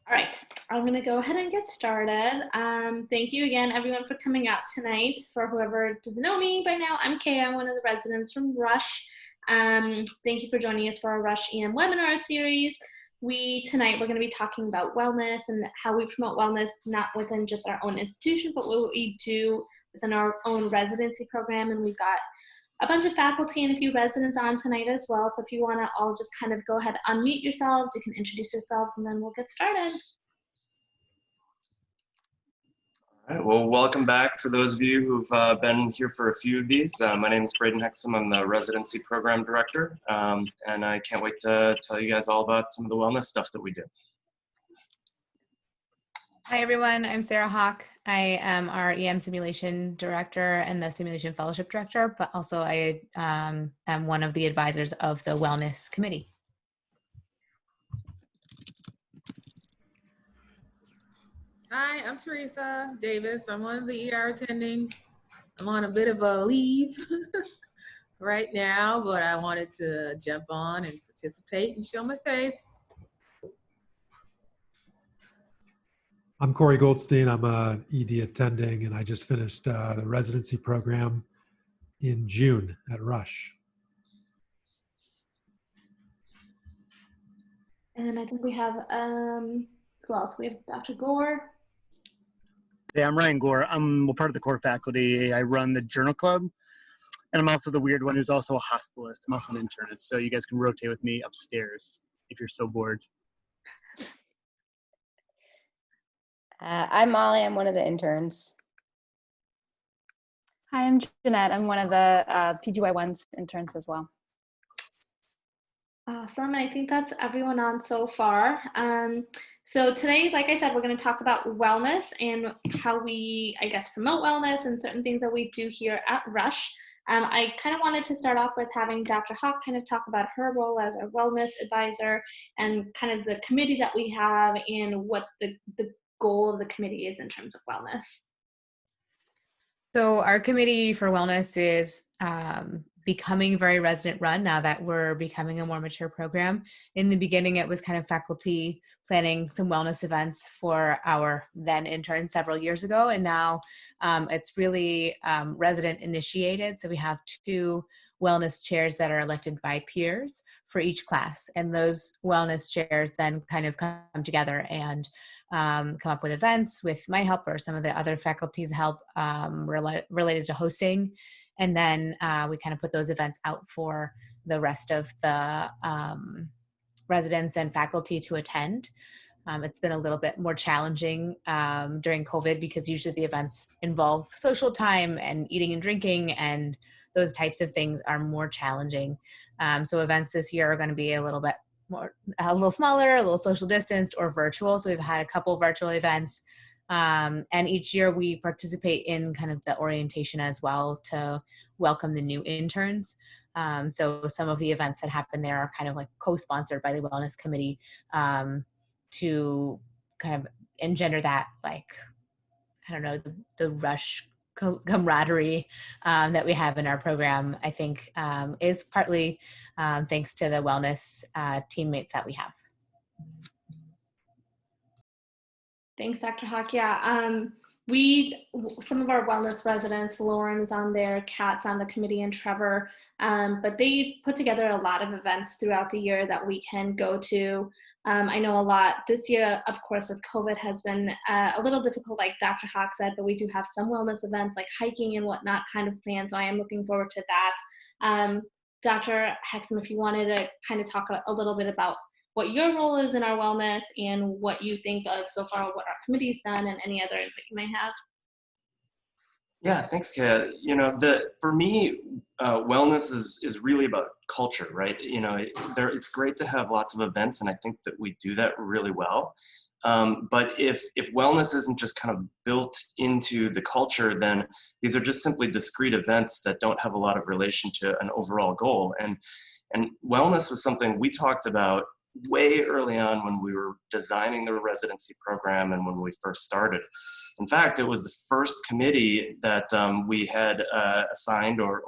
All right, I'm going to go ahead and get started. Thank you again, everyone, for coming out tonight. For whoever doesn't know me by now, I'm Kay. I'm one of the residents from Rush. Thank you for joining us for our Rush EM webinar series. Tonight, we're going to be talking about wellness and how we promote wellness, not within just our own institution, but what we do within our own residency program. And we've got a bunch of faculty and a few residents on tonight as well. So if you want to all just kind of go ahead, unmute yourselves, you can introduce yourselves, and then we'll get started. All right, well, welcome back for those of you who've been here for a few of these. My name is Braden Hexum. I'm the residency program director, and I can't wait to tell you guys all about some of the wellness stuff that we do. Hi, everyone. I'm Sarah Hawk. I am our EM simulation director and the simulation fellowship director, but also I am one of the advisors of the wellness committee. Hi, I'm Teresa Davis. I'm one of the ER attendings. I'm on a bit of a leave right now, but I wanted to jump on and participate and show my face. I'm Corey Goldstein. I'm an ED attending, and I just finished the residency program in June at Rush. And I think we have, who else? We have Dr. Gore. Hey, I'm Ryan Gore. I'm part of the core faculty. I run the journal club, and I'm also the weird one who's also a hospitalist. I'm also an internist, so you guys can rotate with me upstairs if you're so bored. I'm Molly. I'm one of the interns. Hi, I'm Jeanette. I'm one of the PGY1's interns as well. Awesome. I think that's everyone on so far. So today, like I said, we're going to talk about wellness and how we, I guess, promote wellness and certain things that we do here at Rush. I kind of wanted to start off with having Dr. Hawk kind of talk about her role as a wellness advisor and kind of the committee that we have and what the goal of the committee is in terms of wellness. So our committee for wellness is becoming very resident run now that we're becoming a more mature program. In the beginning, it was kind of faculty planning some wellness events for our then interns several years ago. And now it's really resident initiated. So we have 2 wellness chairs that are elected by peers for each class. And those wellness chairs then kind of come together and come up with events with my help or some of the other faculty's help related to hosting. And then we kind of put those events out for the rest of the residents and faculty to attend. It's been a little bit more challenging during COVID because usually the events involve social time and eating and drinking, and those types of things are more challenging. So events this year are going to be a little smaller, a little social distanced or virtual. So we've had a couple virtual events. And each year we participate in kind of the orientation as well to welcome the new interns. So some of the events that happen there are kind of like co-sponsored by the Wellness Committee to kind of engender that, like, I don't know, the Rush camaraderie that we have in our program, I think is partly thanks to the wellness teammates that we have. Thanks, Dr. Hawk. Yeah, some of our wellness residents, Lauren's on there, Kat's on the committee, and Trevor, but they put together a lot of events throughout the year that we can go to. I know a lot this year, of course, with COVID has been a little difficult, like Dr. Hawk said, but we do have some wellness events like hiking and whatnot kind of planned, so I am looking forward to that. Dr. Hexum, if you wanted to kind of talk a little bit about what your role is in our wellness and what you think of so far, what our committee's done, and any other input you might have. Yeah, thanks, Kat. You know, for me, wellness is really about culture, right? You know, it's great to have lots of events, and I think that we do that really well. But if wellness isn't just kind of built into the culture, then these are just simply discrete events that don't have a lot of relation to an overall goal. And wellness was something we talked about way early on when we were designing the residency program and when we first started. In fact, it was the first committee that we had assigned or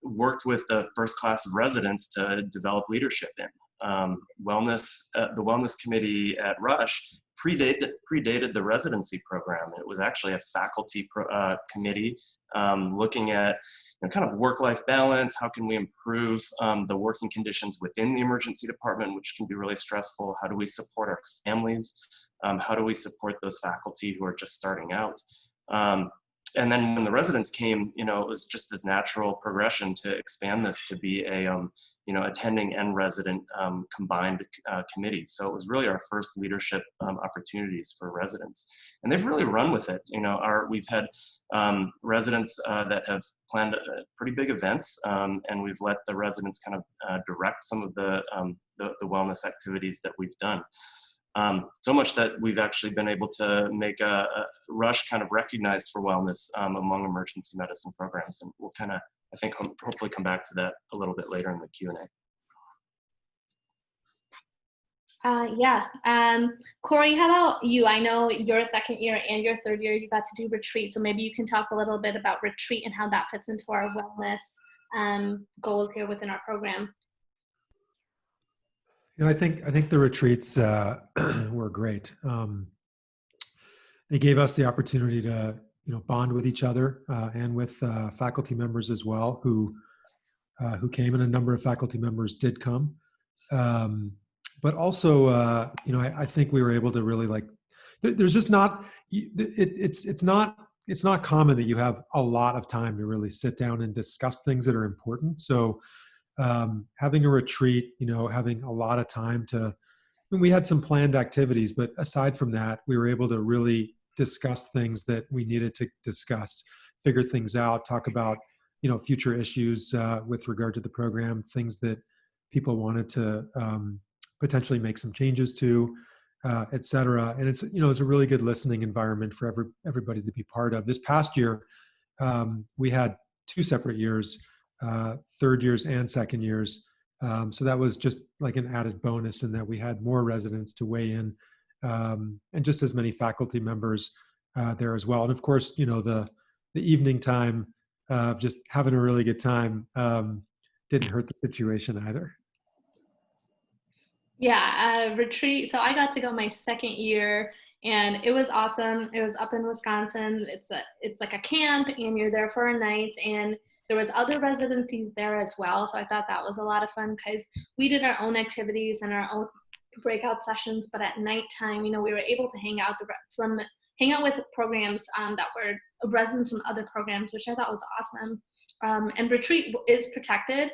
worked with the first class of residents to develop leadership in. wellness, the wellness committee at Rush predated the residency program. It was actually a faculty committee looking at kind of work-life balance. How can we improve the working conditions within the emergency department, which can be really stressful? How do we support our families? How do we support those faculty who are just starting out? And then when the residents came, it was just this natural progression to expand this to be a, attending and resident combined committee. So it was really our first leadership opportunities for residents. And they've really run with it. We've had residents that have planned pretty big events, and we've let the residents kind of direct some of the wellness activities that we've done. So much that we've actually been able to make a Rush kind of recognized for wellness among emergency medicine programs. And we'll kind of, I think, hopefully come back to that a little bit later in the Q&A. Corey, how about you? I know your second year and your third year, you got to do retreat. So maybe you can talk a little bit about retreat and how that fits into our wellness goals here within our program. I think the retreats were great. They gave us the opportunity to bond with each other and with faculty members as well who came, and a number of faculty members did come. But also, I think we were able to really there's just not it's not common that you have a lot of time to really sit down and discuss things that are important. So having a retreat, having a lot of time we had some planned activities, but aside from that, we were able to really discuss things that we needed to discuss, figure things out, talk about, future issues with regard to the program, things that people wanted to potentially make some changes to, et cetera. And it's, it's a really good listening environment for everybody to be part of. This past year, we had 2 separate years, third years and second years. So that was just like an added bonus in that we had more residents to weigh in, and just as many faculty members there as well. And of course, the evening time of just having a really good time didn't hurt the situation either. Yeah, retreat. So I got to go my second year, and it was awesome. It was up in Wisconsin. It's like a camp, and you're there for a night, and there was other residencies there as well. So I thought that was a lot of fun because we did our own activities and our own breakout sessions, but at nighttime, we were able to hang out with programs that were residents from other programs, which I thought was awesome. And retreat is protected.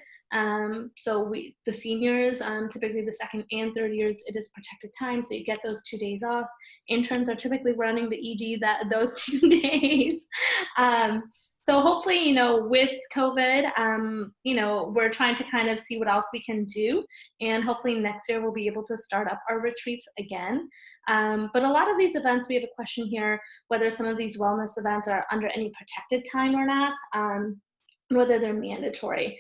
So the seniors, typically the second and third years, it is protected time. So you get those 2 days off. Interns are typically running the ED those 2 days. So hopefully, with COVID, we're trying to kind of see what else we can do. And hopefully next year we'll be able to start up our retreats again. But a lot of these events, we have a question here, whether some of these wellness events are under any protected time or not. Whether they're mandatory.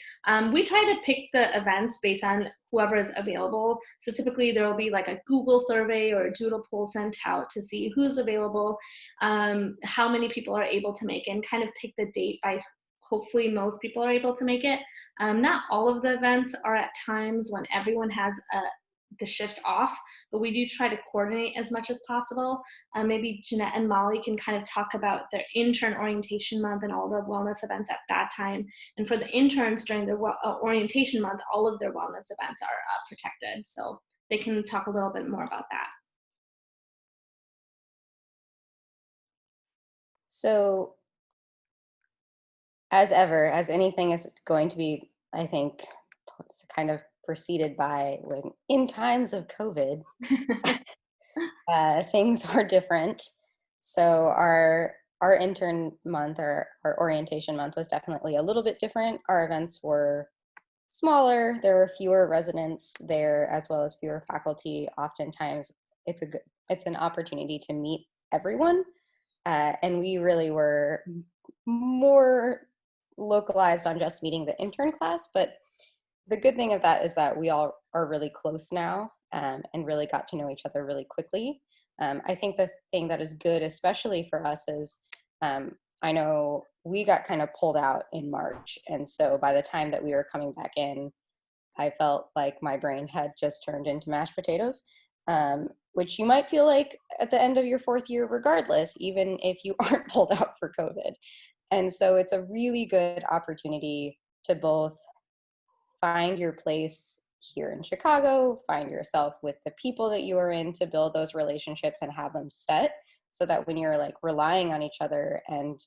We try to pick the events based on whoever is available. So typically there will be like a Google survey or a doodle poll sent out to see who's available, how many people are able to make it, and kind of pick the date by hopefully most people are able to make it. Not all of the events are at times when everyone has the shift off, but we do try to coordinate as much as possible. Maybe Jeanette and Molly can kind of talk about their intern orientation month and all the wellness events at that time. And for the interns during their orientation month, all of their wellness events are protected. So they can talk a little bit more about that. So as ever, as anything is going to be, I think, kind of preceded by when in times of COVID, things are different. So our intern month, our orientation month was definitely a little bit different. Our events were smaller. There were fewer residents there as well as fewer faculty. Oftentimes it's an opportunity to meet everyone. And we really were more localized on just meeting the intern class, but the good thing of that is that we all are really close now, and really got to know each other really quickly. I think the thing that is good, especially for us, is I know we got kind of pulled out in March. And so by the time that we were coming back in, I felt like my brain had just turned into mashed potatoes, which you might feel like at the end of your 4th year regardless, even if you aren't pulled out for COVID. And so it's a really good opportunity to both find your place here in Chicago, find yourself with the people that you are in, to build those relationships and have them set, so that when you're like relying on each other and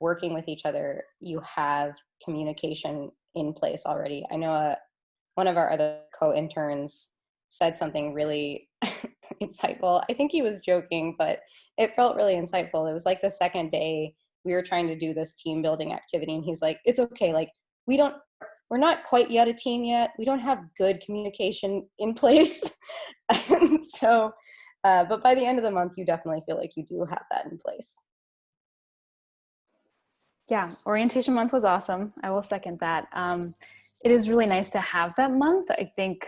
working with each other, you have communication in place already. I know one of our other co-interns said something really insightful. I think he was joking, but it felt really insightful. It was like the second day we were trying to do this team building activity, and he's like, it's okay, like we're not quite yet a team yet. We don't have good communication in place. And so, but by the end of the month, you definitely feel like you do have that in place. Yeah, orientation month was awesome. I will second that. It is really nice to have that month. I think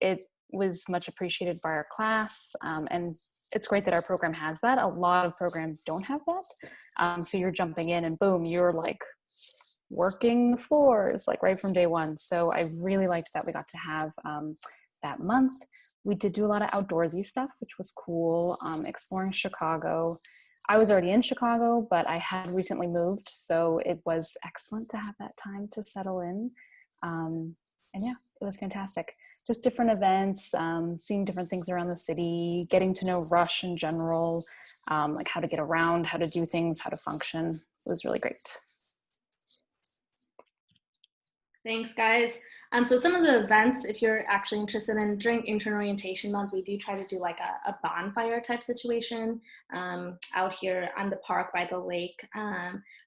it was much appreciated by our class, and it's great that our program has that. A lot of programs don't have that. So you're jumping in and boom, you're like working the floors like right from day one. So I really liked that we got to have that month. We did do a lot of outdoorsy stuff, which was cool, exploring Chicago. I was already in Chicago, but I had recently moved, so it was excellent to have that time to settle in. And yeah, it was fantastic. Just different events, seeing different things around the city, getting to know Rush in general, like how to get around, how to do things, how to function. It was really great. Thanks, guys. So some of the events, if you're actually interested in, during intern orientation month, we do try to do like a bonfire type situation out here on the park by the lake.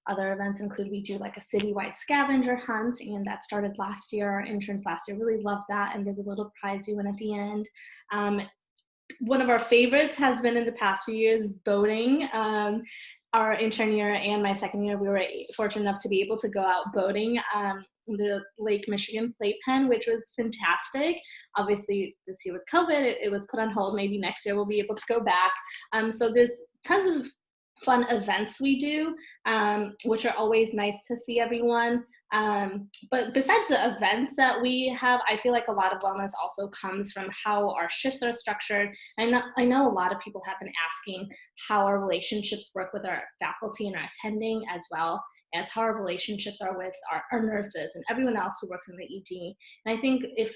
Other events include, we do like a citywide scavenger hunt, and that started last year. Our interns last year really loved that, and there's a little prize you win at the end. One of our favorites has been in the past few years, boating. Our intern year and my second year, we were fortunate enough to be able to go out boating the Lake Michigan Playpen, which was fantastic. Obviously, this year with COVID, it was put on hold. Maybe next year we'll be able to go back. So there's tons of fun events we do, which are always nice to see everyone. But besides the events that we have, I feel like a lot of wellness also comes from how our shifts are structured. And I know a lot of people have been asking how our relationships work with our faculty and our attending, as well as how our relationships are with our nurses and everyone else who works in the ED. And I think if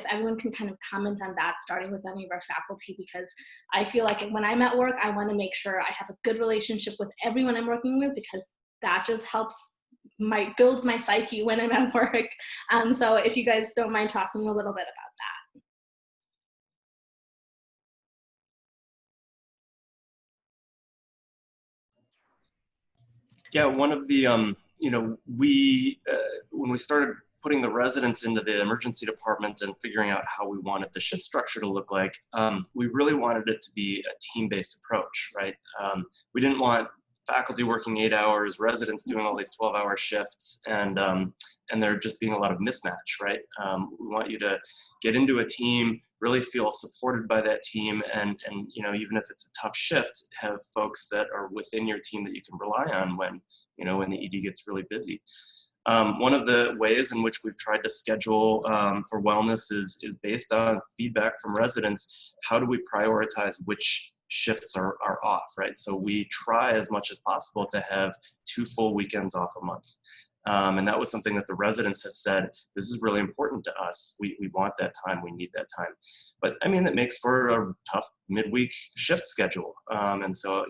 everyone can kind of comment on that, starting with any of our faculty, because I feel like when I'm at work, I want to make sure I have a good relationship with everyone I'm working with, because that just builds my psyche when I'm at work. So if you guys don't mind talking a little bit about that. Yeah, one of the, we, when we started putting the residents into the emergency department and figuring out how we wanted the shift structure to look like, we really wanted it to be a team-based approach, right? We didn't want faculty working 8 hours, residents doing all these 12-hour shifts, and there just being a lot of mismatch, right? We want you to get into a team, really feel supported by that team, and even if it's a tough shift, have folks that are within your team that you can rely on when the ED gets really busy. One of the ways in which we've tried to schedule for wellness is based on feedback from residents. How do we prioritize which shifts are off, right? So we try as much as possible to have 2 full weekends off a month. And that was something that the residents have said, this is really important to us. We want that time, we need that time. But I mean, that makes for a tough midweek shift schedule. And so,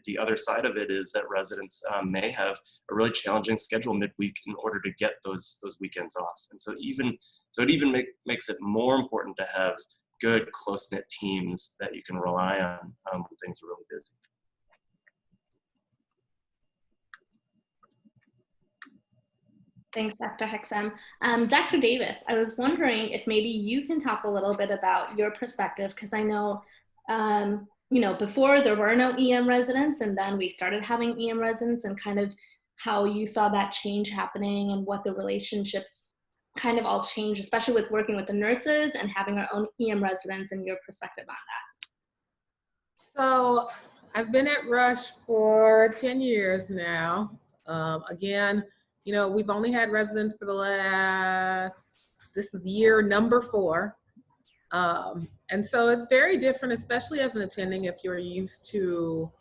the other side of it is that residents may have a really challenging schedule midweek in order to get those weekends off. And so it even makes it more important to have good, close-knit teams that you can rely on when things are really busy. Thanks, Dr. Hexam. Dr. Davis, I was wondering if maybe you can talk a little bit about your perspective, because I know, before there were no EM residents, and then we started having EM residents, and kind of how you saw that change happening and what the relationships kind of all changed, especially with working with the nurses and having our own EM residents, and your perspective on that. So I've been at Rush for 10 years now. Again, we've only had residents for the last This is year number 4. And so it's very different, especially as an attending, if you're used to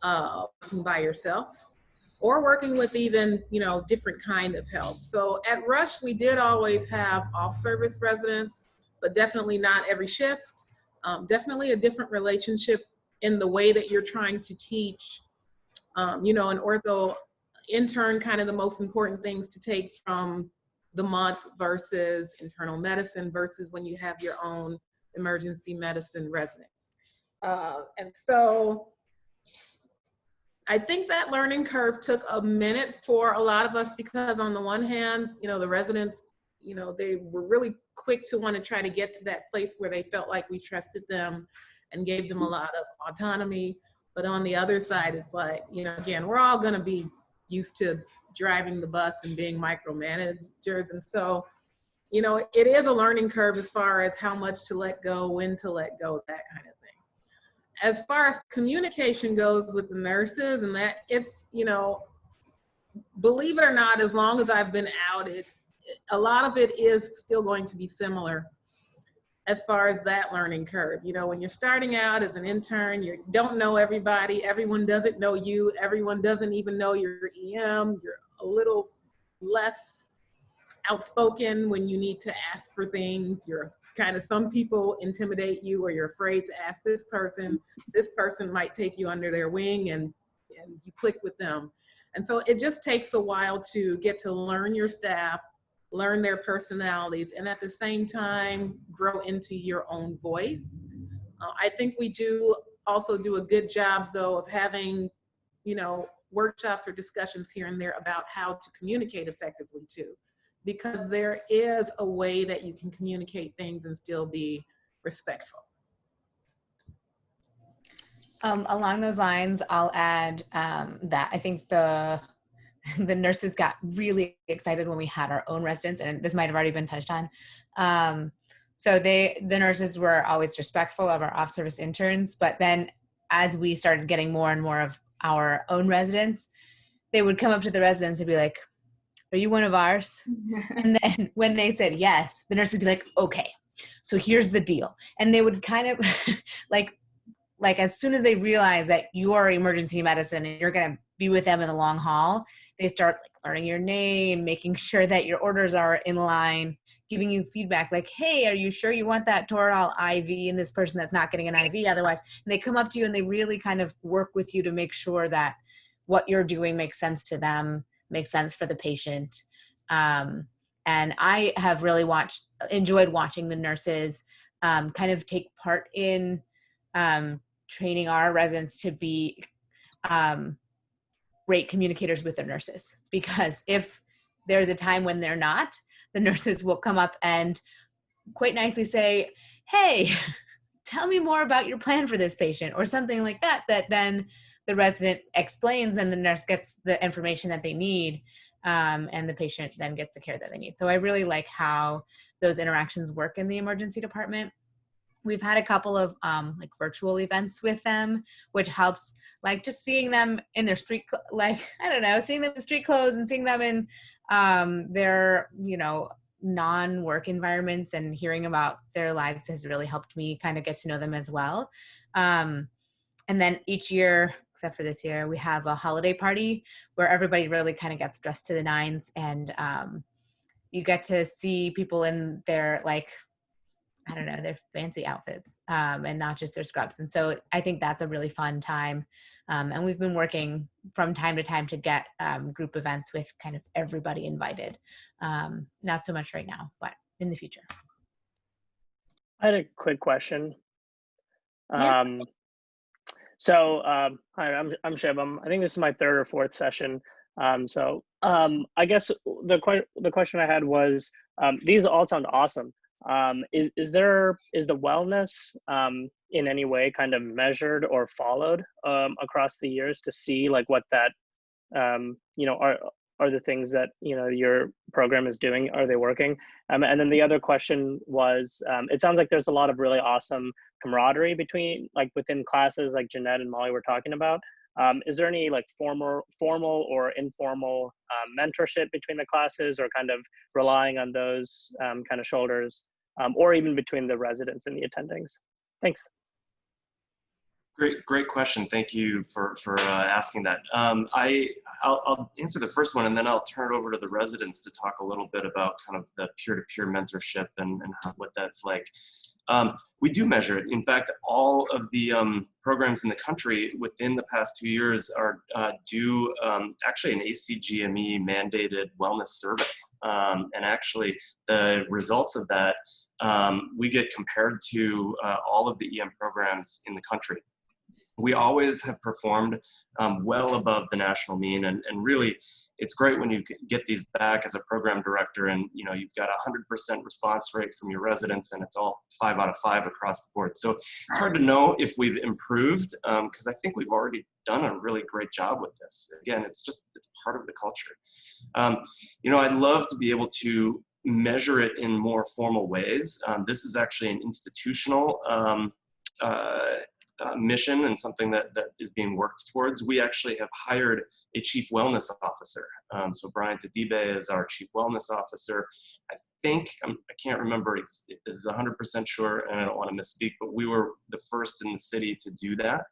working by yourself or working with even, different kind of help. So at Rush, we did always have off-service residents, but definitely not every shift. Definitely a different relationship in the way that you're trying to teach. An ortho intern, kind of the most important things to take from the month versus internal medicine versus when you have your own emergency medicine residents. And so I think that learning curve took a minute for a lot of us because on the one hand, the residents, they were really quick to want to try to get to that place where they felt like we trusted them and gave them a lot of autonomy. But on the other side, it's like, again, we're all going to be used to driving the bus and being micromanagers. And so, it is a learning curve as far as how much to let go, when to let go, that kind of thing. As far as communication goes with the nurses and that, it's, believe it or not, as long as I've been out, a lot of it is still going to be similar as far as that learning curve. When you're starting out as an intern, you don't know everybody, everyone doesn't know you, everyone doesn't even know your EM, you're a little less outspoken when you need to ask for things, you're some people intimidate you or you're afraid to ask this person might take you under their wing and you click with them. And so it just takes a while to get to learn your staff, learn their personalities, and at the same time, grow into your own voice. I think we also do a good job though of having, workshops or discussions here and there about how to communicate effectively too. Because there is a way that you can communicate things and still be respectful. Along those lines, I'll add that I think the nurses got really excited when we had our own residents, and this might have already been touched on. So the nurses were always respectful of our off-service interns, but then as we started getting more and more of our own residents, they would come up to the residents and be like, "Are you one of ours?" And then when they said yes, the nurse would be like, "Okay, so here's the deal." And they would kind of like as soon as they realize that you are emergency medicine and you're going to be with them in the long haul, they start learning your name, making sure that your orders are in line, giving you feedback like, "Hey, are you sure you want that Toradol IV in this person that's not getting an IV otherwise?" And they come up to you and they really kind of work with you to make sure that what you're doing makes sense to them, makes sense for the patient. And I have really enjoyed watching the nurses kind of take part in training our residents to be great communicators with their nurses. Because if there's a time when they're not, the nurses will come up and quite nicely say, "Hey, tell me more about your plan for this patient," or something like that, that then the resident explains and the nurse gets the information that they need, and the patient then gets the care that they need. So I really like how those interactions work in the emergency department. We've had a couple of virtual events with them, which helps, just seeing them in their street, seeing them in street clothes and seeing them in their, non-work environments and hearing about their lives has really helped me kind of get to know them as well. And then each year, except for this year, we have a holiday party where everybody really kind of gets dressed to the nines, and you get to see people in their their fancy outfits, and not just their scrubs. And so I think that's a really fun time. And we've been working from time to time to get group events with kind of everybody invited. Not so much right now, but in the future. I had a quick question. Yeah. Hi, I'm Shivam. I think this is my 3rd or 4th session. I guess the question I had was, these all sound awesome. Is the wellness in any way kind of measured or followed across the years to see what that are the things that your program is doing? Are they working? And then the other question was, it sounds like there's a lot of really awesome camaraderie within classes, like Jeanette and Molly were talking about. Is there any like formal or informal mentorship between the classes, or kind of relying on those kind of shoulders, or even between the residents and the attendings? Thanks. Great question. Thank you for asking that. I'll answer the first one, and then I'll turn it over to the residents to talk a little bit about kind of the peer-to-peer mentorship and what that's like. We do measure it. In fact, all of the programs in the country within the past 2 years are do actually an ACGME mandated wellness survey. And actually, the results of that, we get compared to all of the EM programs in the country. We always have performed well above the national mean, and really, it's great when you get these back as a program director, and you've got 100% response rate from your residents, and it's all 5 out of 5 across the board. So it's hard to know if we've improved, because I think we've already done a really great job with this. Again, it's part of the culture. I'd love to be able to measure it in more formal ways. This is actually an institutional mission, and something that is being worked towards. We actually have hired a chief wellness officer. So Brian Tadibe is our chief wellness officer. I think, I can't remember if this is 100% sure, and I don't want to misspeak, but we were the first in the city to do that.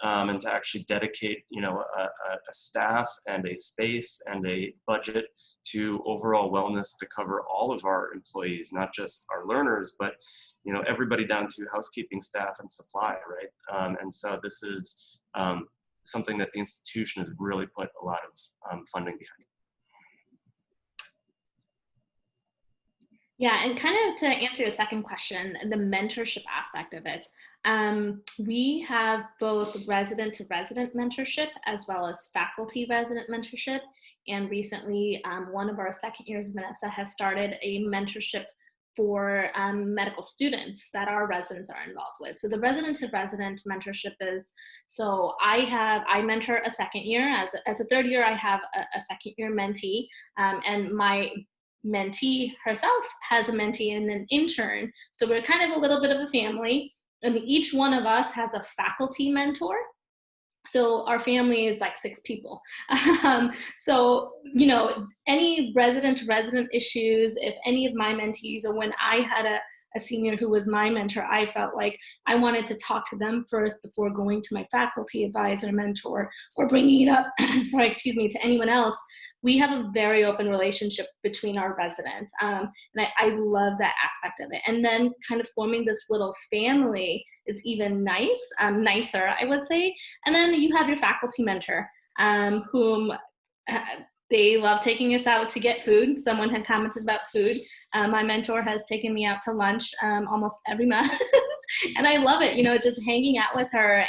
And to actually dedicate, a staff and a space and a budget to overall wellness to cover all of our employees, not just our learners, but everybody down to housekeeping staff and supply, right? And so this is something that the institution has really put a lot of funding behind. Yeah, and kind of to answer your second question, the mentorship aspect of it, we have both resident-to-resident mentorship as well as faculty-resident mentorship. And recently, one of our second years, Vanessa, has started a mentorship for medical students that our residents are involved with. So the resident-to-resident mentorship is, so I mentor a second year. As a third year, I have a second year mentee, and my mentee herself has a mentee and an intern. So we're kind of a little bit of a family, and each one of us has a faculty mentor. So our family is like 6 people. So, any resident-to-resident issues, if any of my mentees, or when I had a senior who was my mentor, I felt like I wanted to talk to them first before going to my faculty advisor mentor or bringing it up, to anyone else. We have a very open relationship between our residents. And I love that aspect of it. And then kind of forming this little family is even nicer, I would say. And then you have your faculty mentor, whom they love taking us out to get food. Someone had commented about food. My mentor has taken me out to lunch almost every month. And I love it, just hanging out with her.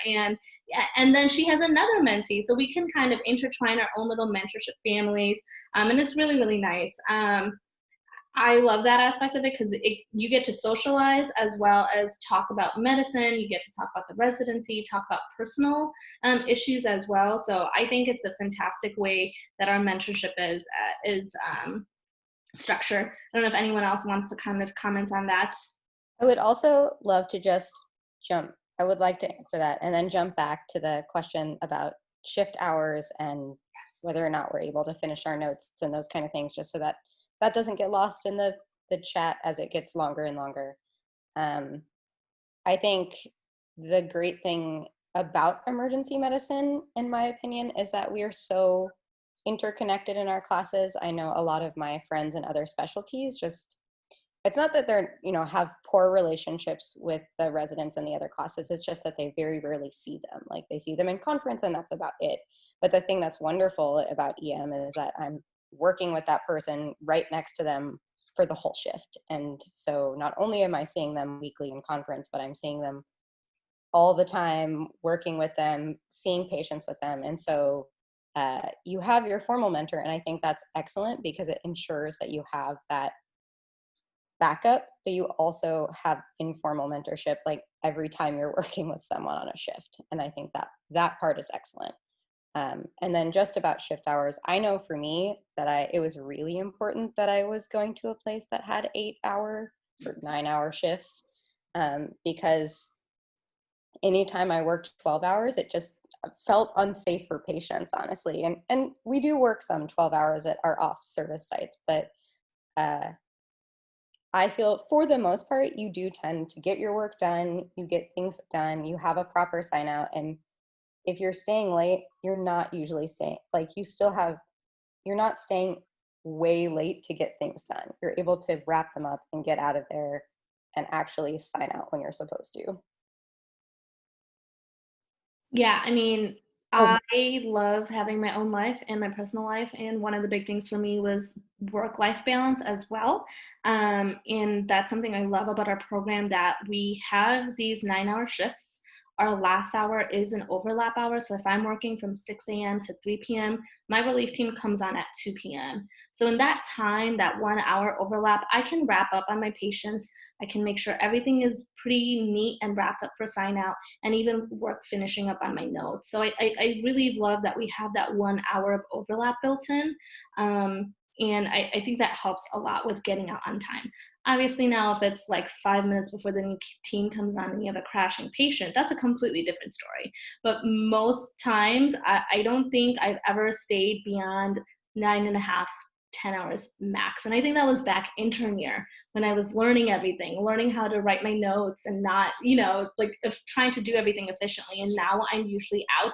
And then she has another mentee. So we can kind of intertwine our own little mentorship families. And it's really, really nice. I love that aspect of it because you get to socialize as well as talk about medicine. You get to talk about the residency, talk about personal issues as well. So I think it's a fantastic way that our mentorship is structured. I don't know if anyone else wants to kind of comment on that. I would also love to just I would like to answer that and then jump back to the question about shift hours and whether or not we're able to finish our notes and those kind of things, just so that doesn't get lost in the chat as it gets longer and longer. I think the great thing about emergency medicine, in my opinion, is that we are so interconnected in our classes. I know a lot of my friends in other specialties it's not that they're, have poor relationships with the residents in the other classes. It's just that they very rarely see them. Like, they see them in conference and that's about it. But the thing that's wonderful about EM is that I'm working with that person right next to them for the whole shift. And so not only am I seeing them weekly in conference, but I'm seeing them all the time, working with them, seeing patients with them. And so you have your formal mentor, and I think that's excellent because it ensures that you have that backup, but you also have informal mentorship, like every time you're working with someone on a shift. And I think that part is excellent. And then just about shift hours, I know for me that it was really important that I was going to a place that had 8-hour or 9-hour shifts, because anytime I worked 12 hours, felt unsafe for patients, honestly. And we do work some 12 hours at our off service sites, but I feel for the most part, you do tend to get your work done, you get things done, you have a proper sign out. And if you're staying late, you're not usually staying, like you're not staying way late to get things done. You're able to wrap them up and get out of there and actually sign out when you're supposed to. Yeah, I mean, Oh. I love having my own life and my personal life, and one of the big things for me was work-life balance as well. And that's something I love about our program, that we have these 9-hour shifts. Our last hour is an overlap hour, so if I'm working from 6 a.m. to 3 p.m., my relief team comes on at 2 p.m. So in that time, that 1 hour overlap, I can wrap up on my patients. I can make sure everything is pretty neat and wrapped up for sign out, and even work finishing up on my notes. So I really love that we have that 1 hour of overlap built in. And I think that helps a lot with getting out on time. Obviously now if it's like 5 minutes before the new team comes on and you have a crashing patient, that's a completely different story. But most times I don't think I've ever stayed beyond 9.5, 10 hours max. And I think that was back intern year when I was learning everything, learning how to write my notes and not, like trying to do everything efficiently. And now I'm usually out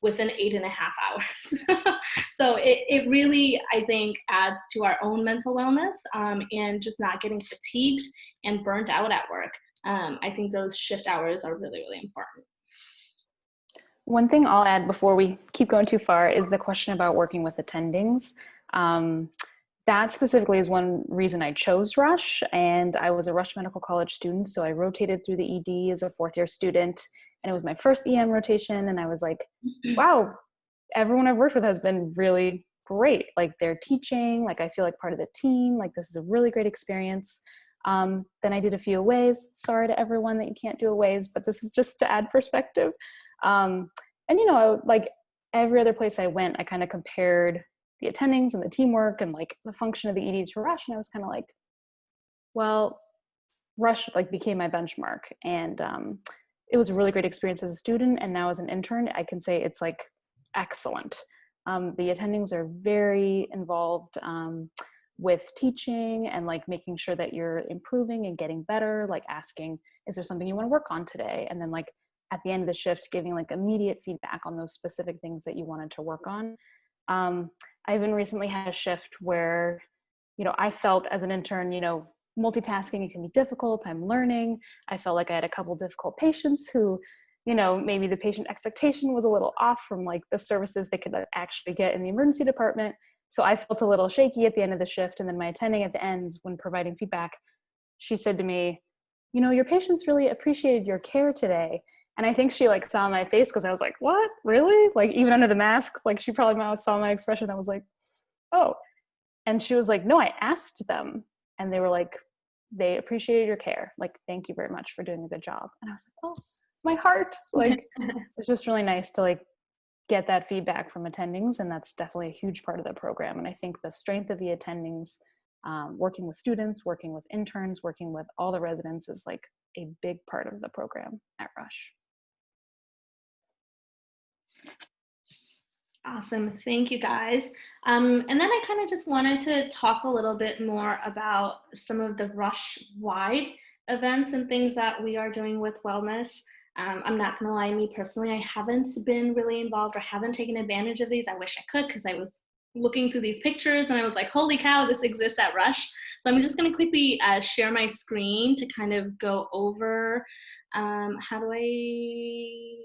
within 8.5 hours. So it really, I think, adds to our own mental wellness, and just not getting fatigued and burnt out at work. I think those shift hours are really, really important. One thing I'll add before we keep going too far is the question about working with attendings. That specifically is one reason I chose Rush, and I was a Rush Medical College student, so I rotated through the ED as a fourth-year student, and it was my first EM rotation, and I was like, wow, everyone I've worked with has been really great. Like, they're teaching, like I feel like part of the team, like this is a really great experience. Then I did a few aways. Sorry to everyone that you can't do aways, but this is just to add perspective. And like every other place I went, I kind of compared the attendings and the teamwork and like the function of the ED to Rush. And I was kind of like, well, Rush like became my benchmark. And it was a really great experience as a student. And now as an intern, I can say it's like excellent. The attendings are very involved with teaching and like making sure that you're improving and getting better, like asking, is there something you want to work on today? And then like at the end of the shift, giving like immediate feedback on those specific things that you wanted to work on. I even recently had a shift where, I felt as an intern, multitasking can be difficult. I'm learning. I felt like I had a couple difficult patients who, maybe the patient expectation was a little off from like the services they could actually get in the emergency department. So I felt a little shaky at the end of the shift. And then my attending at the end, when providing feedback, she said to me, your patients really appreciated your care today. And I think she like saw my face because I was like, what, really? Like even under the mask, like she probably saw my expression. I was like, oh. And she was like, no, I asked them. And they were like, they appreciated your care. Like, thank you very much for doing a good job. And I was like, oh, my heart. Like, it's just really nice to like get that feedback from attendings. And that's definitely a huge part of the program. And I think the strength of the attendings, working with students, working with interns, working with all the residents is like a big part of the program at Rush. Awesome. Thank you, guys. And then I kind of just wanted to talk a little bit more about some of the Rush-wide events and things that we are doing with wellness. I'm not going to lie, me personally, I haven't been really involved or haven't taken advantage of these. I wish I could because I was looking through these pictures and I was like, holy cow, this exists at Rush. So I'm just going to quickly share my screen to kind of go over how do I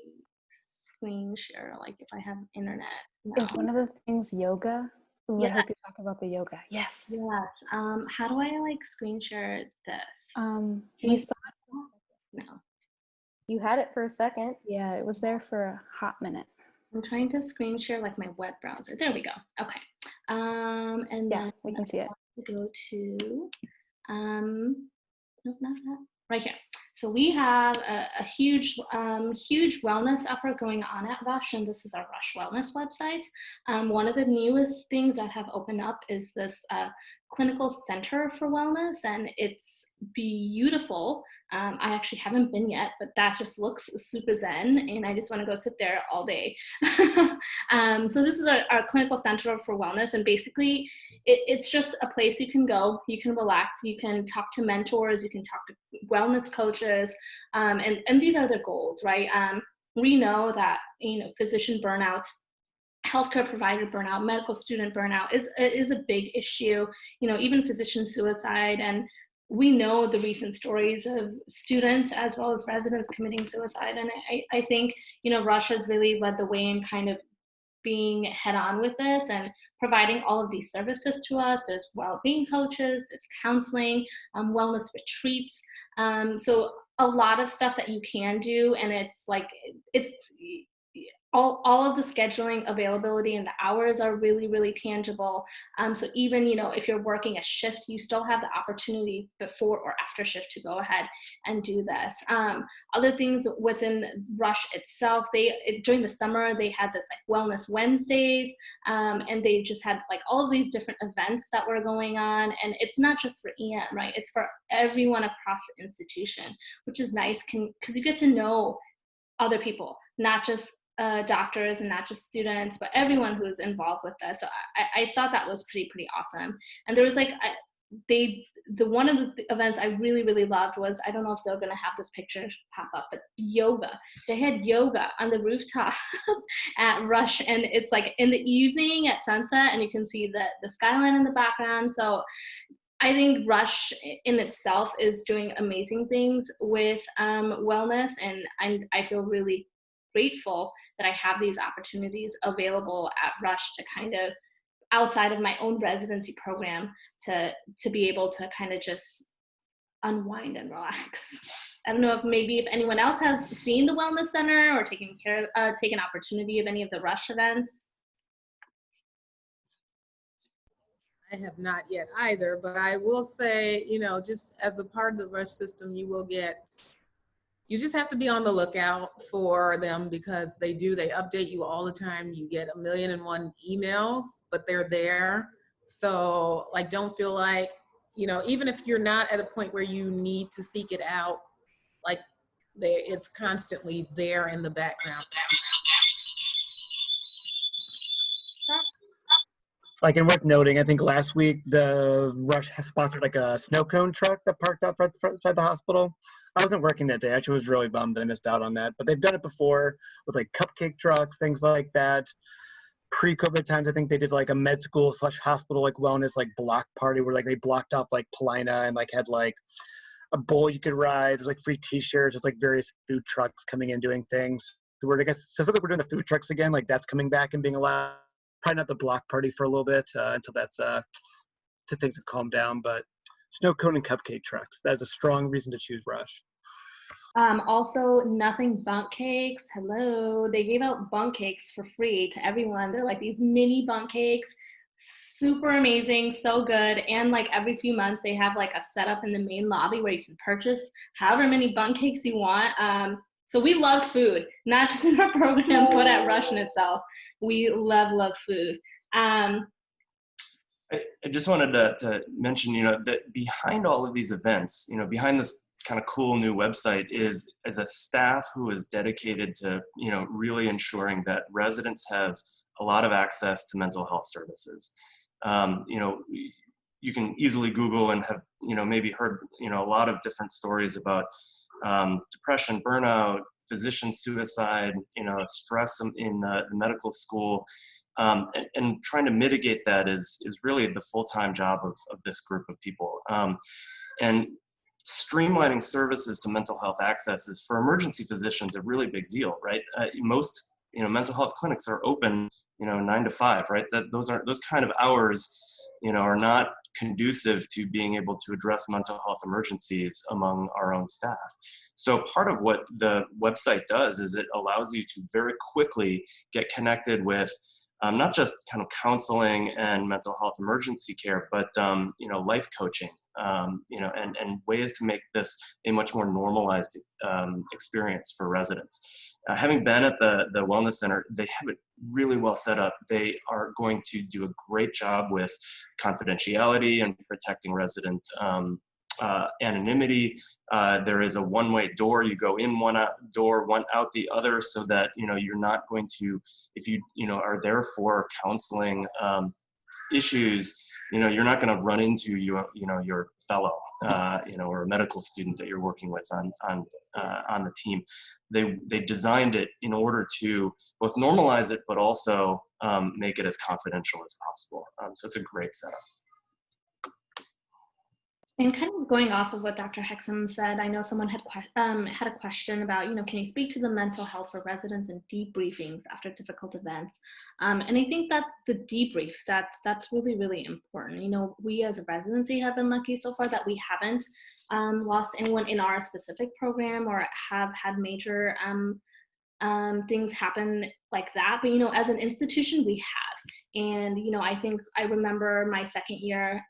screen share, like if I have internet. No. Is one of the things yoga? Ooh, Yeah. I hope you talk about the yoga. Yes. Yes. How do I like screen share this? We saw No. You had it for a second. Yeah, it was there for a hot minute. I'm trying to screen share like my web browser. There we go. Okay. And Yeah, then we can see it. to go to nope, not that. Right here. So we have a huge wellness effort going on at Rush, and this is our Rush Wellness website. One of the newest things that have opened up is this clinical center for wellness, and it's beautiful. I actually haven't been yet, but that just looks super zen, and I just want to go sit there all day. So this is our clinical center for wellness, and basically it's just a place you can go, you can relax, you can talk to mentors, you can talk to wellness coaches, and these are their goals, right? We know that, you know, physician burnout, healthcare provider burnout, medical student burnout is a big issue, you know, even physician suicide. And we know the recent stories of students as well as residents committing suicide. And I think, you know, Rush has really led the way in kind of being head on with this and providing all of these services to us. There's well-being coaches, there's counseling, wellness retreats. So a lot of stuff that you can do. And it's like, it's all of the scheduling availability and the hours are really, really tangible. So even, you know, if you're working a shift, you still have the opportunity before or after shift to go ahead and do this. Other things within Rush itself, during the summer, they had this like Wellness Wednesdays, and they just had like all of these different events that were going on. And it's not just for EM, right? It's for everyone across the institution, which is nice because you get to know other people, not just doctors and not just students, but everyone who's involved with this. So I thought that was pretty awesome. And there was like, one of the events I really, really loved was, I don't know if they're gonna have this picture pop up, but yoga. They had yoga on the rooftop at Rush, and it's like in the evening at sunset, and you can see the skyline in the background. So I think Rush in itself is doing amazing things with wellness, and I feel really grateful that I have these opportunities available at Rush to kind of, outside of my own residency program, to be able to kind of just unwind and relax. I don't know if anyone else has seen the Wellness Center or taken opportunity of any of the Rush events. I have not yet either, but I will say, you know, just as a part of the Rush system, you just have to be on the lookout for them, because they update you all the time. You get 1,000,001 emails, but they're there. So like, don't feel like, you know, even if you're not at a point where you need to seek it out, like it's constantly there in the background. Like, and worth noting, I think last week the Rush has sponsored like a snow cone truck that parked out right outside the hospital. I wasn't working that day. I actually was really bummed that I missed out on that. But they've done it before with like cupcake trucks, things like that. Pre-COVID times, I think they did like a med school / hospital like wellness like block party where like they blocked off like Paulina and like had like a bowl you could ride. There's like free T-shirts. There's like various food trucks coming in doing things. So I guess so. It's like we're doing the food trucks again. Like that's coming back and being allowed. Probably not the block party for a little bit until things have calmed down. But snow cone and cupcake trucks. That is a strong reason to choose Rush. Also, Nothing Bunk Cakes. Hello. They gave out bunk cakes for free to everyone. They're like these mini bunk cakes. Super amazing, so good. And like every few months, they have like a setup in the main lobby where you can purchase however many bunk cakes you want. So we love food, not just in our program, but at Rush in itself. We love food. I just wanted to mention, you know, that behind all of these events, you know, behind this kind of cool new website is a staff who is dedicated to, you know, really ensuring that residents have a lot of access to mental health services. You know, you can easily Google and have, you know, maybe heard, you know, a lot of different stories about depression, burnout, physician suicide, you know, stress in the medical school. And trying to mitigate that is really the full-time job of this group of people. And streamlining services to mental health access is, for emergency physicians, a really big deal, right? Most, you know, mental health clinics are open, you know, 9 to 5, right? Those kind of hours, you know, are not conducive to being able to address mental health emergencies among our own staff. So part of what the website does is it allows you to very quickly get connected with not just kind of counseling and mental health emergency care, but you know, life coaching, you know, and ways to make this a much more normalized experience for residents. Having been at the Wellness Center, they have it really well set up. They are going to do a great job with confidentiality and protecting resident anonymity. There is a one-way door. You go in one door, one out the other, so that you're not going to, if you are there for counseling issues, you're not going to run into your fellow, or a medical student that you're working with on the team. They designed it in order to both normalize it, but also make it as confidential as possible. So it's a great setup. And kind of going off of what Dr. Hexam said, I know someone had had a question about, can you speak to the mental health for residents and debriefings after difficult events? And I think that the debrief, that's really, really important. We as a residency have been lucky so far that we haven't lost anyone in our specific program or have had major things happen like that. But, as an institution, we have. And, I think I remember my second year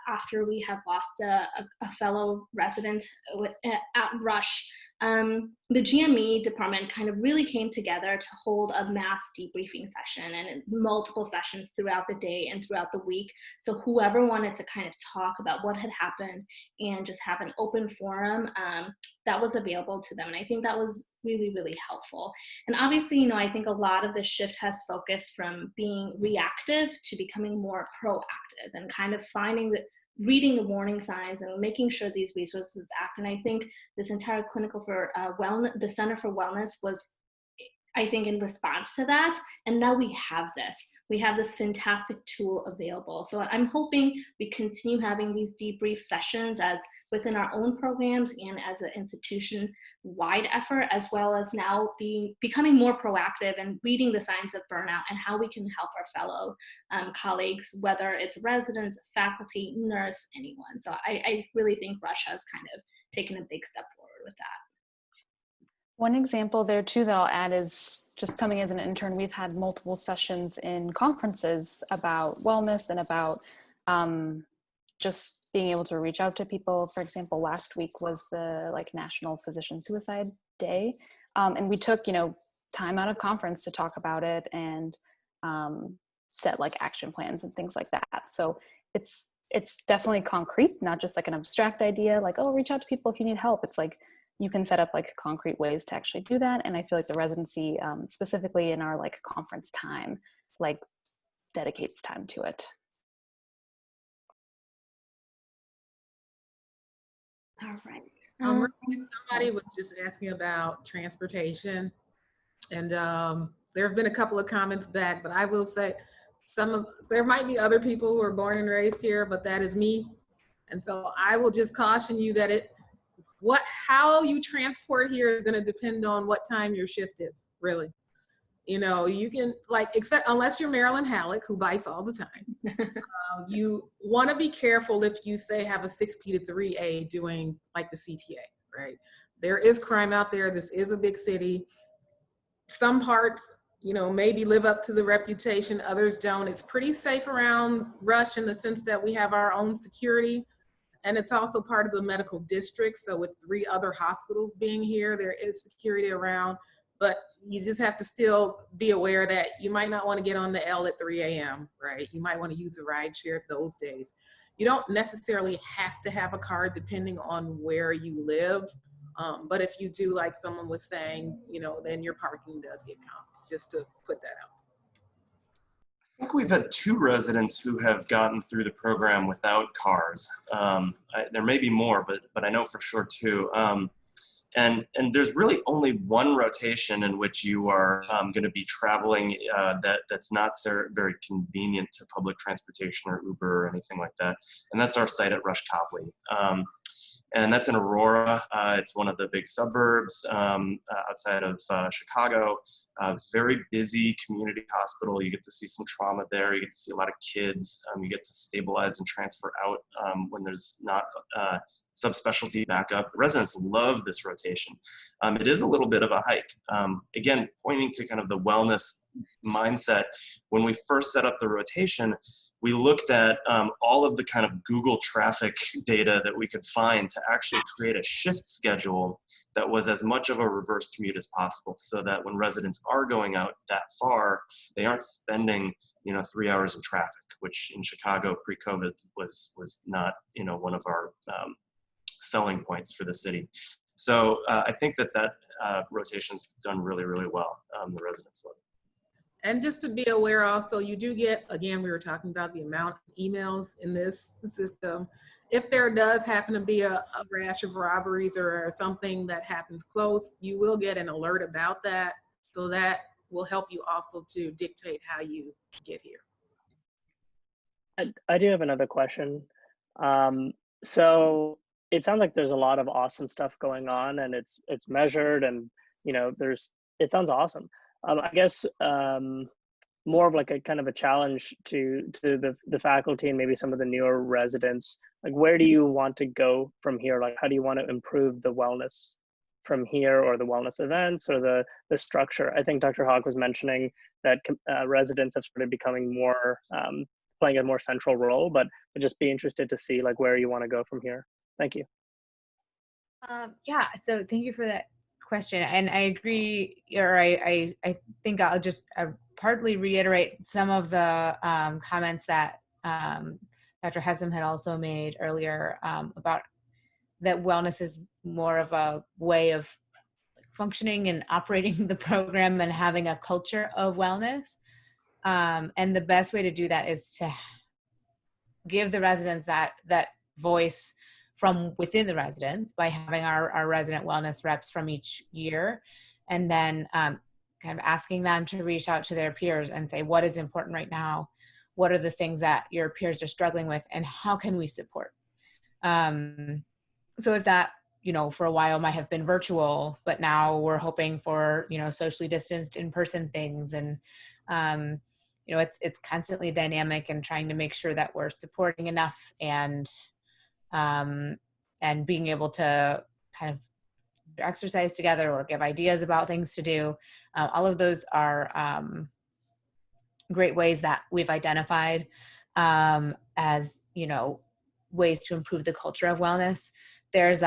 after we had lost a fellow resident at Rush, the GME department kind of really came together to hold a mass debriefing session and multiple sessions throughout the day and throughout the week. So whoever wanted to kind of talk about what had happened and just have an open forum, that was available to them. And I think that was really, really helpful. And obviously, I think a lot of this shift has focused from being reactive to becoming more proactive and kind of reading the warning signs and making sure these resources act. And I think this entire Clinical for Wellness, the Center for Wellness was, I think, in response to that. And now we have this fantastic tool available. So I'm hoping we continue having these debrief sessions as within our own programs and as an institution-wide effort, as well as now becoming more proactive and reading the signs of burnout and how we can help our fellow colleagues, whether it's residents, faculty, nurse, anyone. So I really think Rush has kind of taken a big step forward with that. One example there too that I'll add is just coming as an intern, we've had multiple sessions in conferences about wellness and about just being able to reach out to people. For example, last week was the National Physician Suicide Day. And we took, time out of conference to talk about it and set action plans and things like that. So it's definitely concrete, not just an abstract idea, oh, reach out to people if you need help. It's you can set up concrete ways to actually do that. And I feel like the residency, specifically in our conference time, dedicates time to it. All right. Somebody was just asking about transportation, and there have been a couple of comments back, but I will say there might be other people who are born and raised here, but that is me. And so I will just caution you that how you transport here is going to depend on what time your shift is, really. You can except unless you're Marilyn Halleck, who bites all the time. You want to be careful if you say have a 6P to 3A doing the CTA, right? There is crime out there. This is a big city. Some parts, maybe live up to the reputation. Others don't. It's pretty safe around Rush in the sense that we have our own security. And it's also part of the medical district. So with 3 other hospitals being here, there is security around. But you just have to still be aware that you might not want to get on the L at 3 a.m., right? You might want to use a ride share those days. You don't necessarily have to have a car depending on where you live. But if you do, like someone was saying, then your parking does get comped, just to put that out. I think we've had 2 residents who have gotten through the program without cars. There may be more, but I know for sure 2. And there's really only one rotation in which you are going to be traveling that's not very convenient to public transportation or Uber or anything like that. And that's our site at Rush Copley. And that's in Aurora. It's one of the big suburbs outside of Chicago. Very busy community hospital. You get to see some trauma there. You get to see a lot of kids. You get to stabilize and transfer out when there's not subspecialty backup. Residents love this rotation. It is a little bit of a hike. Again, pointing to kind of the wellness mindset. When we first set up the rotation, we looked at all of the kind of Google traffic data that we could find to actually create a shift schedule that was as much of a reverse commute as possible, so that when residents are going out that far, they aren't spending 3 hours in traffic, which in Chicago pre-COVID was not one of our selling points for the city. So I think that rotation's done really, really well. The residents love it. And just to be aware also, you do get, again, we were talking about the amount of emails in this system. If there does happen to be a rash of robberies or something that happens close, you will get an alert about that. So that will help you also to dictate how you get here. I do have another question. So it sounds like there's a lot of awesome stuff going on, and it's measured, and it sounds awesome. I guess more of like a kind of a challenge to the faculty and maybe some of the newer residents. Like, where do you want to go from here? Like, how do you want to improve the wellness from here, or the wellness events, or the structure? I think Dr. Hawk was mentioning that residents have started becoming more playing a more central role, but I'd just be interested to see like where you want to go from here. Thank you. Yeah, so thank you for that question. And I agree, or I think I'll just partly reiterate some of the comments that Dr. Hexam had also made earlier about that wellness is more of a way of functioning and operating the program and having a culture of wellness. And the best way to do that is to give the residents that voice from within the residents by having our resident wellness reps from each year, and then kind of asking them to reach out to their peers and say, what is important right now? What are the things that your peers are struggling with, and how can we support? So if that, for a while might have been virtual, but now we're hoping for, socially distanced in-person things. And, it's constantly dynamic, and trying to make sure that we're supporting enough and being able to kind of exercise together or give ideas about things to do. All of those are great ways that we've identified as, ways to improve the culture of wellness. There's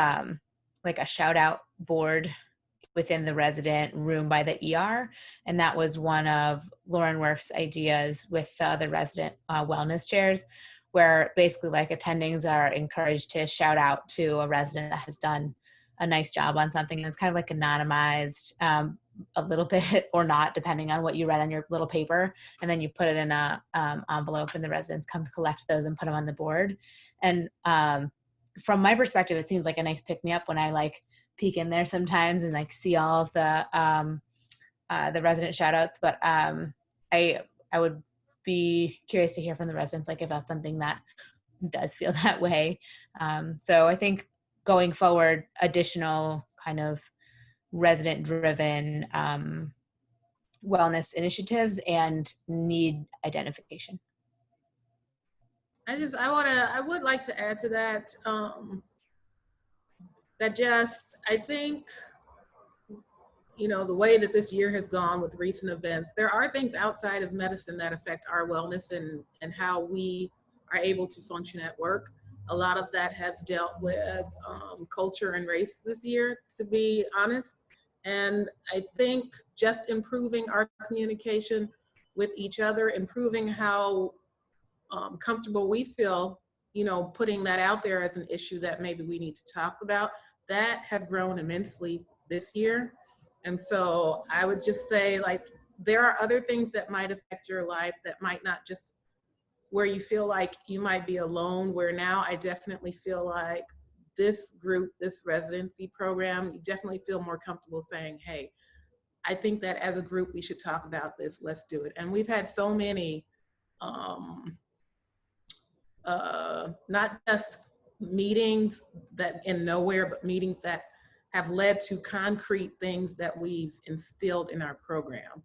like a shout out board within the resident room by the ER. And that was one of Lauren Werf's ideas with the resident wellness chairs, where basically like attendings are encouraged to shout out to a resident that has done a nice job on something. And it's kind of like anonymized a little bit or not, depending on what you read on your little paper. And then you put it in a envelope, and the residents come to collect those and put them on the board. And from my perspective, it seems like a nice pick me up when I like peek in there sometimes and like see all of the resident shout outs. But I would be curious to hear from the residents, like if that's something that does feel that way. So I think going forward, additional kind of resident driven wellness initiatives and need identification. I would like to add to that, I think, the way that this year has gone with recent events, there are things outside of medicine that affect our wellness and how we are able to function at work. A lot of that has dealt with culture and race this year, to be honest. And I think just improving our communication with each other, improving how comfortable we feel, putting that out there as an issue that maybe we need to talk about, that has grown immensely this year. And so I would just say, like, there are other things that might affect your life that might not just where you feel like you might be alone, where now I definitely feel like this group, this residency program, you definitely feel more comfortable saying, hey, I think that as a group, we should talk about this, let's do it. And we've had so many, not just meetings that in nowhere, but meetings that have led to concrete things that we've instilled in our program.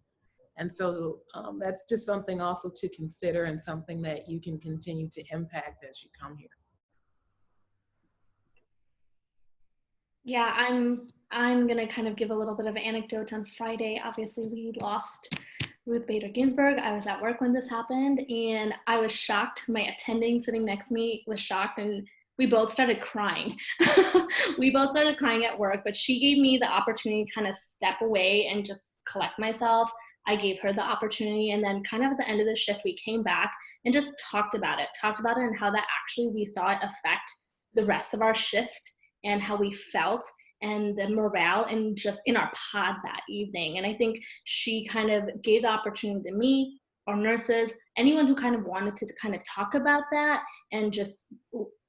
And so that's just something also to consider, and something that you can continue to impact as you come here. Yeah, I'm gonna kind of give a little bit of an anecdote. On Friday, obviously we lost Ruth Bader Ginsburg. I was at work when this happened, and I was shocked. My attending sitting next to me was shocked, and we both started crying. We both started crying at work, but she gave me the opportunity to kind of step away and just collect myself. I gave her the opportunity, and then kind of at the end of the shift, we came back and just talked about it and how that actually we saw it affect the rest of our shift and how we felt and the morale and just in our pod that evening. And I think she kind of gave the opportunity to me, our nurses, anyone who kind of wanted to kind of talk about that and just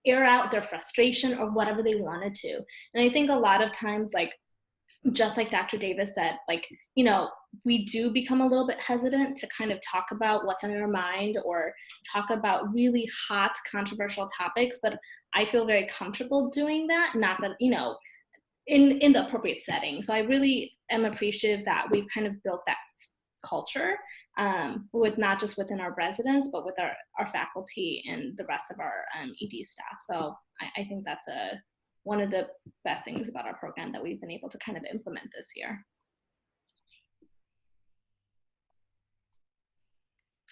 air out their frustration or whatever they wanted to. And I think a lot of times, like, just like Dr. Davis said, like, you know, we do become a little bit hesitant to kind of talk about what's on our mind or talk about really hot, controversial topics, but I feel very comfortable doing that, not that, you know, in the appropriate setting. So I really am appreciative that we've kind of built that culture with not just within our residents, but with our faculty and the rest of our ED staff. So I think that's one of the best things about our program that we've been able to kind of implement this year.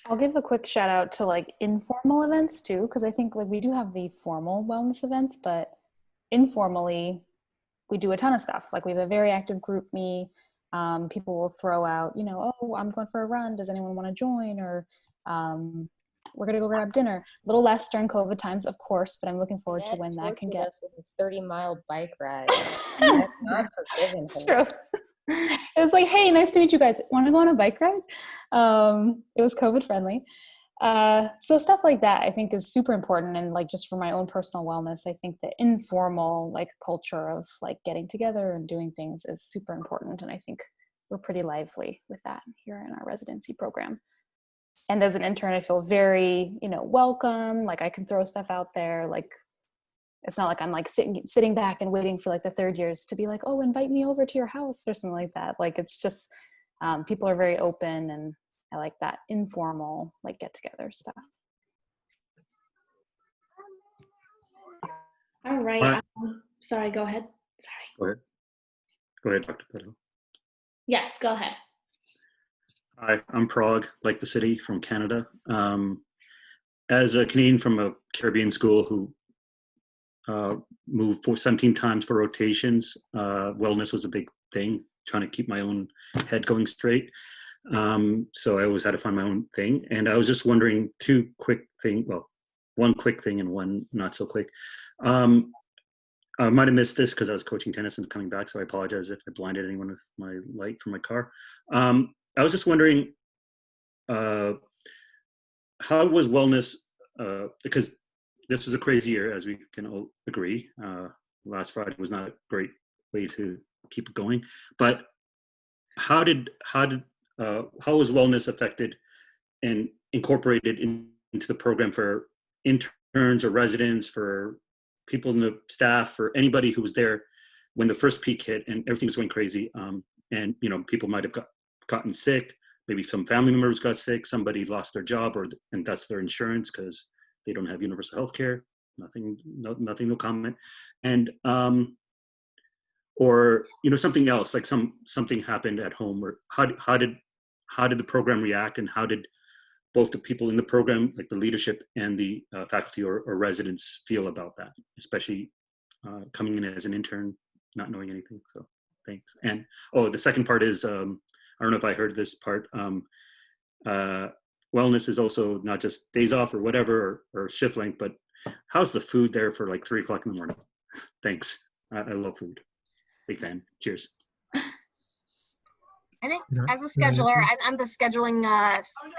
I'll give a quick shout out to like informal events too, because I think like we do have the formal wellness events, but informally, we do a ton of stuff. Like we have a very active group me. People will throw out, you know, oh, I'm going for a run. Does anyone want to join? Or we're going to go grab dinner. A little less during COVID times, of course, but I'm looking forward to when that can get. Us with a 30-mile bike ride. That's not forgiven. It's true. It was like, hey, nice to meet you guys. Want to go on a bike ride? It was COVID friendly. So stuff like that I think is super important. And like just for my own personal wellness, I think the informal like culture of like getting together and doing things is super important. And I think we're pretty lively with that here in our residency program. And as an intern, I feel very, you know, welcome. Like I can throw stuff out there. Like it's not like I'm like sitting back and waiting for like the third years to be like, oh, invite me over to your house or something like that. Like it's just people are very open, and I like that informal like get together stuff. All right. Sorry, go ahead. Sorry. Go ahead, Dr. Peto. Yes, go ahead. Hi, I'm Prague, like the city, from Canada. As a Canadian from a Caribbean school who moved 17 times for rotations, wellness was a big thing, trying to keep my own head going straight. So I always had to find my own thing. And I was just wondering one quick thing and one not so quick. I might have missed this because I was coaching tennis and coming back, so I apologize if I blinded anyone with my light from my car. I was just wondering, how was wellness, because this is a crazy year, as we can all agree. Last Friday was not a great way to keep it going, but how was wellness affected and incorporated into the program for interns or residents, for people in the staff, for anybody who was there when the first peak hit and everything was going crazy? And you know, people might have gotten sick, maybe some family members got sick, somebody lost their job, and that's their insurance because they don't have universal health care. Nothing, no comment. And or you know, something else, like something happened at home, or how did the program react, and how did both the people in the program, like the leadership, and the faculty or residents feel about that, especially coming in as an intern, not knowing anything? So thanks. And the second part is, I don't know if I heard this part, wellness is also not just days off or whatever, or shift length, but how's the food there for like 3 o'clock in the morning? Thanks. I love food. Big fan. Cheers. I think as a scheduler, I'm the scheduling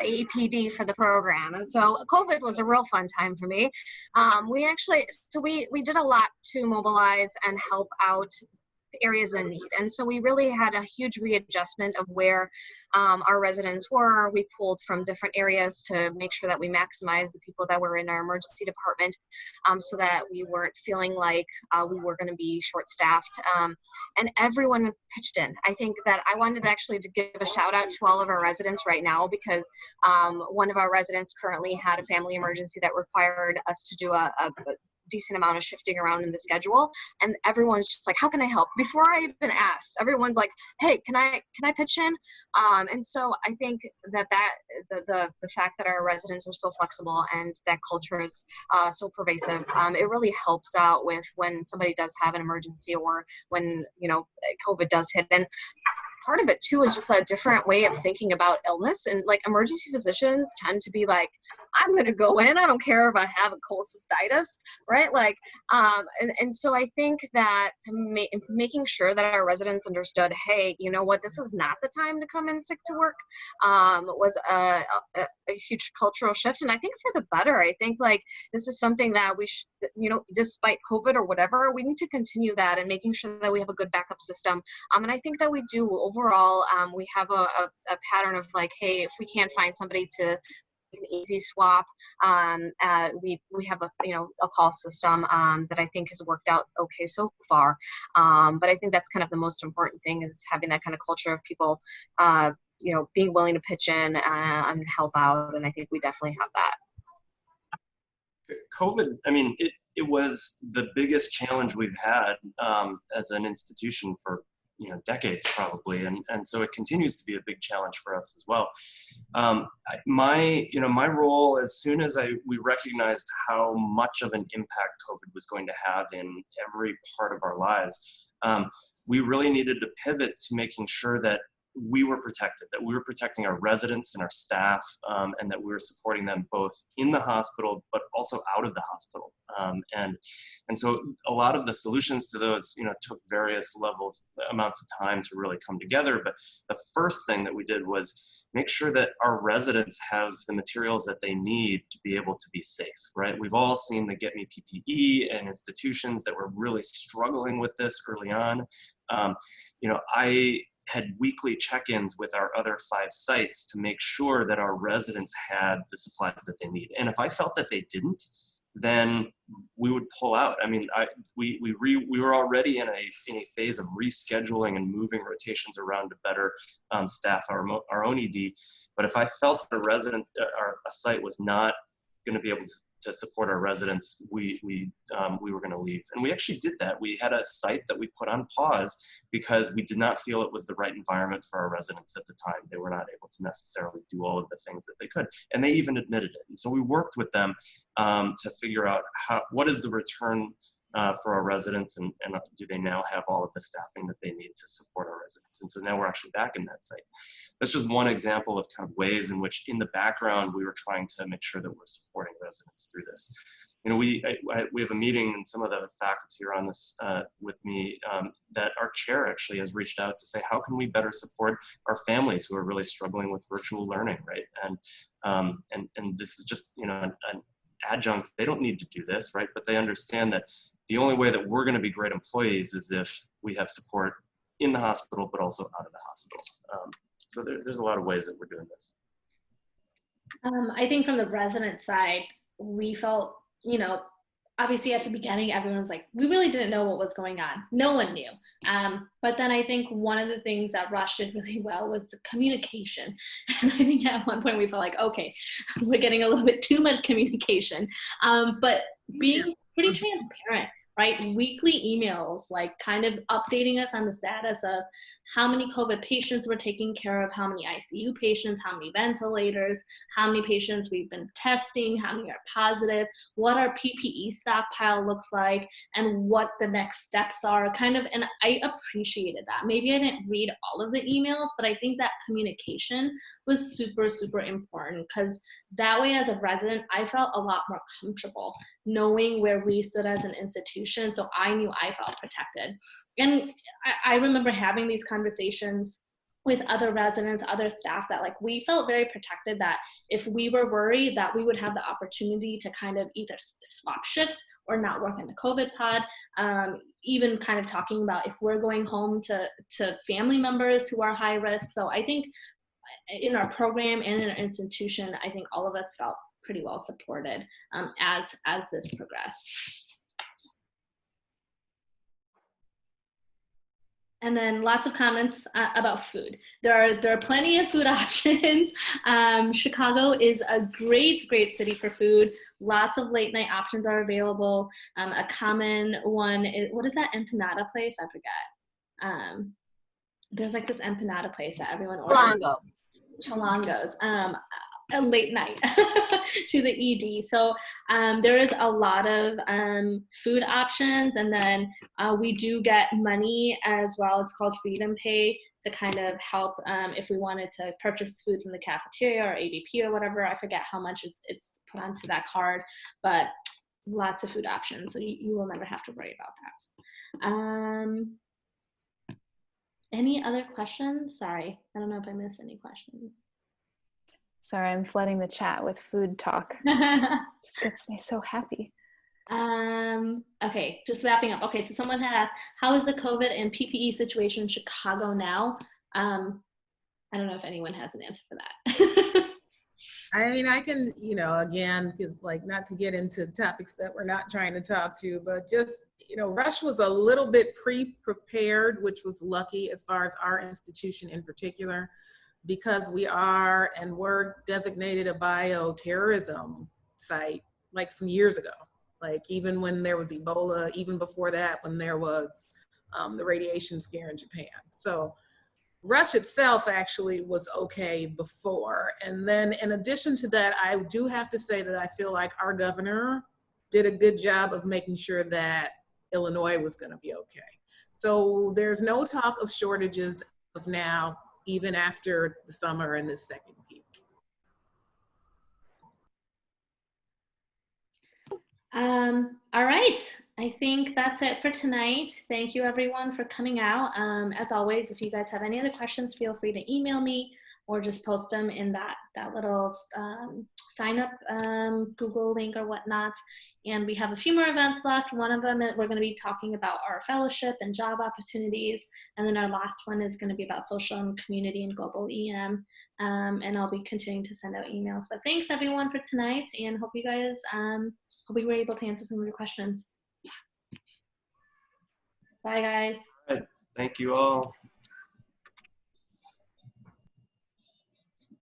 APD for the program. And so COVID was a real fun time for me. We did a lot to mobilize and help out areas in need. And so we really had a huge readjustment of where our residents were. We pulled from different areas to make sure that we maximize the people that were in our emergency department, so that we weren't feeling like we were going to be short-staffed. And everyone pitched in. I think that I wanted actually to give a shout out to all of our residents right now, because one of our residents currently had a family emergency that required us to do a decent amount of shifting around in the schedule, and everyone's just like, how can I help? Before I even asked, everyone's like, hey, can I pitch in? And so I think that the fact that our residents are so flexible and that culture is so pervasive, it really helps out with when somebody does have an emergency, or when, you know, COVID does hit. And part of it too is just a different way of thinking about illness. And like emergency physicians tend to be like, I'm going to go in, I don't care if I have a cholecystitis, right? Like, and so I think that making sure that our residents understood, hey, you know what, this is not the time to come in sick to work, was a huge cultural shift. And I think for the better. I think like this is something that we should, you know, despite COVID or whatever, we need to continue that and making sure that we have a good backup system. And I think that we do overall. We have a pattern of like, hey, if we can't find somebody to an easy swap, we have a call system that I think has worked out okay so far. But I think that's kind of the most important thing, is having that kind of culture of people, you know, being willing to pitch in and help out. And I think we definitely have that. COVID, I mean, it was the biggest challenge we've had as an institution for, you know, decades probably, and so it continues to be a big challenge for us as well. My role, as soon as we recognized how much of an impact COVID was going to have in every part of our lives, we really needed to pivot to making sure that we were protected, that we were protecting our residents and our staff, and that we were supporting them both in the hospital, but also out of the hospital. And so a lot of the solutions to those, you know, took various amounts of time to really come together. But the first thing that we did was make sure that our residents have the materials that they need to be able to be safe, right? We've all seen the Get Me PPE and institutions that were really struggling with this early on. You know, I had weekly check-ins with our other 5 sites to make sure that our residents had the supplies that they need. And if I felt that they didn't, then we would pull out. I mean, we were already in a phase of rescheduling and moving rotations around to better staff our own ED. But if I felt a site was not going to be able to support our residents, we were going to leave. And we actually did that. We had a site that we put on pause because we did not feel it was the right environment for our residents at the time. They were not able to necessarily do all of the things that they could. And they even admitted it. And so we worked with them to figure out what is the return for our residents, and do they now have all of the staffing that they need to support our residents. And so now we're actually back in that site. That's just one example of kind of ways in which in the background we were trying to make sure that we're supporting residents through this. You know, we have a meeting, and some of the faculty are on this with me, that our chair actually has reached out to say, how can we better support our families who are really struggling with virtual learning, right? And this is just, you know, an adjunct. They don't need to do this, right? But they understand that the only way that we're going to be great employees is if we have support in the hospital, but also out of the hospital. So there's a lot of ways that we're doing this. I think from the resident side, we felt, you know, obviously at the beginning, everyone's like, we really didn't know what was going on. No one knew. But then I think one of the things that Rush did really well was the communication. And I think at one point we felt like, okay, we're getting a little bit too much communication. But being pretty transparent, right? Weekly emails, like kind of updating us on the status of how many COVID patients we're taking care of, how many ICU patients, how many ventilators, how many patients we've been testing, how many are positive, what our PPE stockpile looks like, and what the next steps are, kind of. And I appreciated that. Maybe I didn't read all of the emails, but I think that communication was super, super important, because that way as a resident, I felt a lot more comfortable knowing where we stood as an institution. So I knew I felt protected. And I remember having these conversations with other residents, other staff, that like we felt very protected, that if we were worried that we would have the opportunity to kind of either swap shifts or not work in the COVID pod, even kind of talking about if we're going home to family members who are high risk. So I think in our program and in our institution, I think all of us felt pretty well supported as this progressed. And then lots of comments about food. There are plenty of food options. Chicago is a great city for food. Lots of late night options are available. A common one is, what is that empanada place? I forget. There's like this empanada place that everyone orders. Chalangos. A late night to the ED. So there is a lot of food options, and then we do get money as well. It's called Freedom Pay to kind of help if we wanted to purchase food from the cafeteria or ADP or whatever. I forget how much it's put onto that card, but lots of food options, so you will never have to worry about that. Any other questions? Sorry, I don't know if I missed any questions. Sorry, I'm flooding the chat with food talk. Just gets me so happy. Okay, just wrapping up. Okay, so someone had asked, how is the COVID and PPE situation in Chicago now? I don't know if anyone has an answer for that. I mean, I can, you know, again, because like not to get into topics that we're not trying to talk to, but just, you know, Rush was a little bit pre-prepared, which was lucky as far as our institution in particular, because we are and were designated a bioterrorism site like some years ago. Like even when there was Ebola, even before that, when there was the radiation scare in Japan. So Rush itself actually was okay before. And then in addition to that, I do have to say that I feel like our governor did a good job of making sure that Illinois was going to be okay. So there's no talk of shortages of now, even after the summer and this second peak. All right, I think that's it for tonight. Thank you everyone for coming out. As always, if you guys have any other questions, feel free to email me or just post them in that little sign up Google link or whatnot. And we have a few more events left. One of them, we're going to be talking about our fellowship and job opportunities. And then our last one is going to be about social and community and global EM. And I'll be continuing to send out emails. But thanks everyone for tonight, and hope you guys, hope we were able to answer some of your questions. Bye guys. All right. Thank you all.